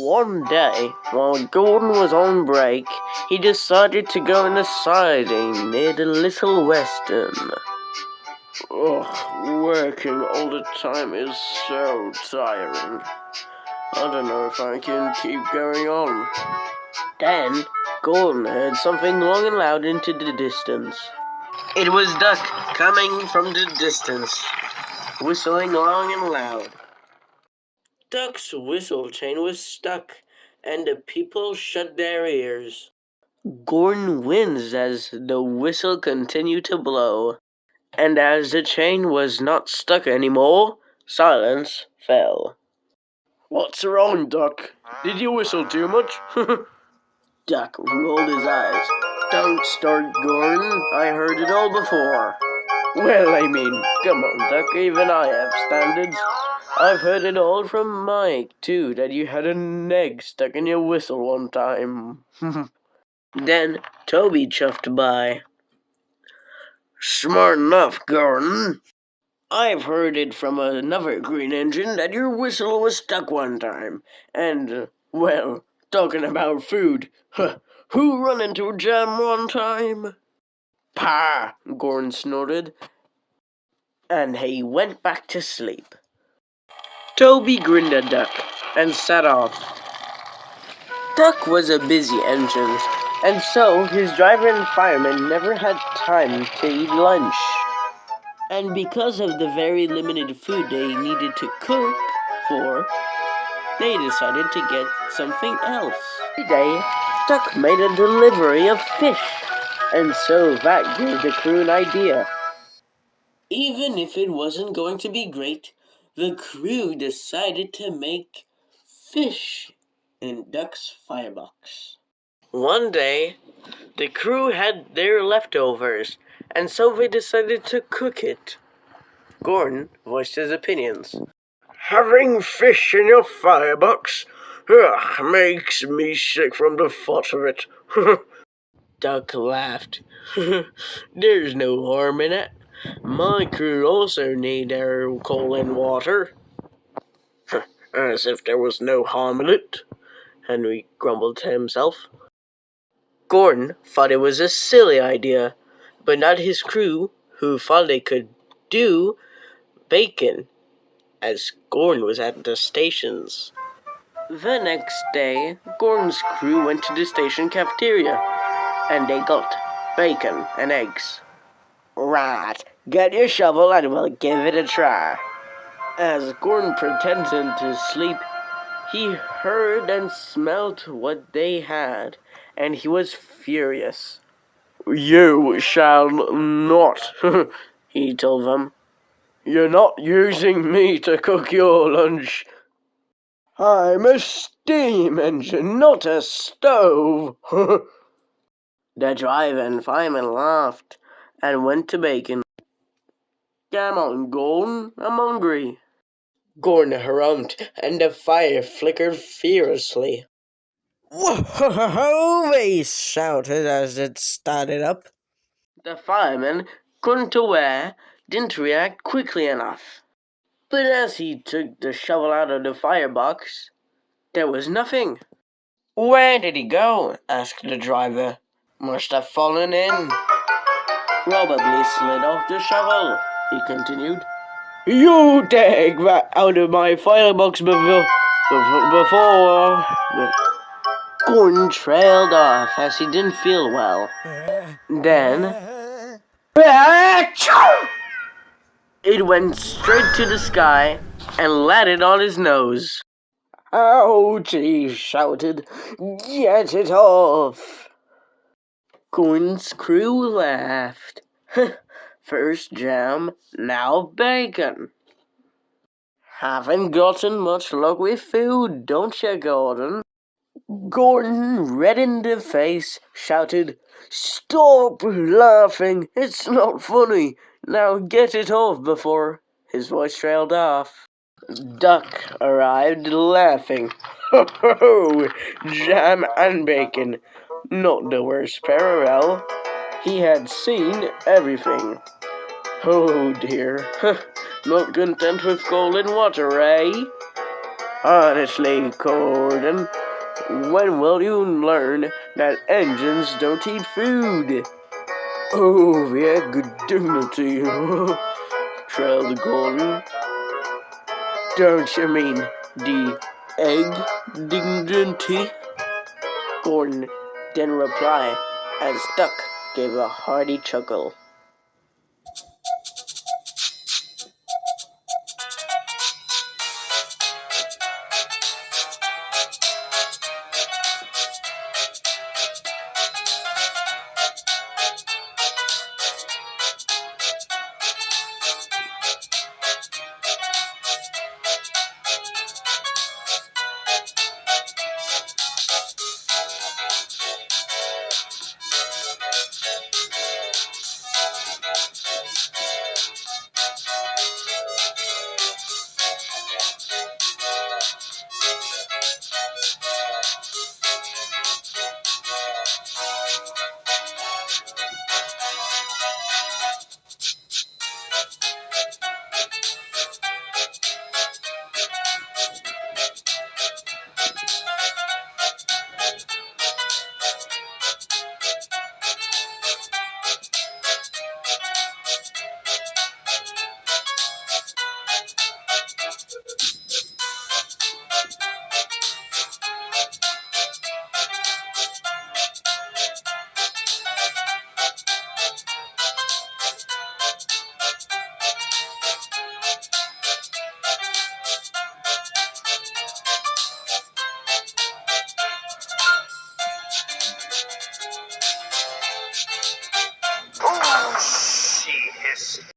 One day, while Gordon was on break, he decided to go in a siding near the Little Western. Ugh, working all the time is so tiring. I don't know if I can keep going on. Then, Gordon heard something long and loud into the distance. It was Duck coming from the distance, whistling long and loud. Duck's whistle chain was stuck, and the people shut their ears. Gordon winced as the whistle continued to blow, and as the chain was not stuck anymore, silence fell. What's wrong, Duck? Did you whistle too much? Duck rolled his eyes. Don't start, Gordon. I heard it all before. Well, I mean, come on, Duck. Even I have standards. I've heard it all from Mike, too, that you had an egg stuck in your whistle one time. Then Toby chuffed by. Smart enough, Gordon. I've heard it from another green engine that your whistle was stuck one time. And, well, talking about food, who run into a jam one time? Pah, Gordon snorted, and he went back to sleep. Toby grinned at Duck and set off. Duck was a busy engine, and so his driver and fireman never had time to eat lunch. And because of the very limited food they needed to cook for, they decided to get something else. Today, Duck made a delivery of fish, and so that gave the crew an idea. Even if it wasn't going to be great, the crew decided to make fish in Duck's firebox. One day, the crew had their leftovers, and so they decided to cook it. Gordon voiced his opinions. Having fish in your firebox? Makes me sick from the thought of it. Duck laughed. There's no harm in it. My crew also need their coal and water. As if there was no harm in it, Henry grumbled to himself. Gordon thought it was a silly idea, but not his crew, who thought they could do bacon, as Gordon was at the stations. The next day, Gordon's crew went to the station cafeteria, and they got bacon and eggs. Right, get your shovel and we'll give it a try. As Gordon pretended to sleep, he heard and smelt what they had, and he was furious. You shall not, he told them. You're not using me to cook your lunch. I'm a steam engine, not a stove. The driver and fireman laughed and went to bacon. Come on, Gordon, I'm hungry. Gordon hummed, and the fire flickered furiously. Whoa! They shouted as it started up. The fireman, couldn't aware, didn't react quickly enough. But as he took the shovel out of the firebox, there was nothing. Where did he go? Asked the driver. Must have fallen in. Probably slid off the shovel, he continued. You take that out of my firebox before... Gordon trailed off as he didn't feel well. Then... It went straight to the sky and landed on his nose. Ouch, he shouted. Get it off. Gordon's crew laughed. First jam, now bacon. Haven't gotten much luck with food, don't you, Gordon? Gordon, red in the face, shouted, Stop laughing, it's not funny. Now get it off before his voice trailed off. Duck arrived laughing. Ho ho ho! Jam and bacon. Not the worst parallel. He had seen everything. Oh dear. Not content with coal and water, eh? Honestly, Gordon, when will you learn that engines don't eat food? Oh, yeah, good dignity, trailed Gordon. Don't you mean the egg dignity? Gordon didn't reply, and Stuck gave a hearty chuckle.